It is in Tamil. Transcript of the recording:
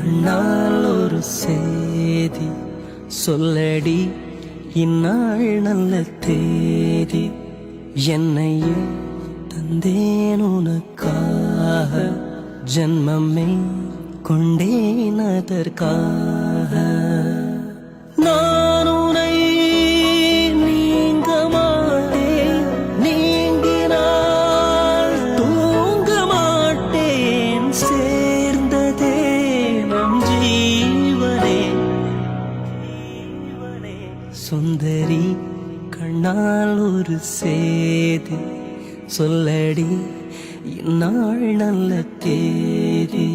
கண்ணால் ஒரு சேதி சொல்லடி இந்நாள் நல்ல தேதி என்னையே தந்தேன் உனக்காக ஜன்மமே கொண்டேன் அதற்காக நான் உனை நீங்க மாட்டேன் நீங்கினால் தூங்க மாட்டேன் சேர்ந்ததே நம் ஜீவனே சுந்தரி கண்ணால் ஒரு சேதி சொல்லடி இந்நாள் நல்ல தேதி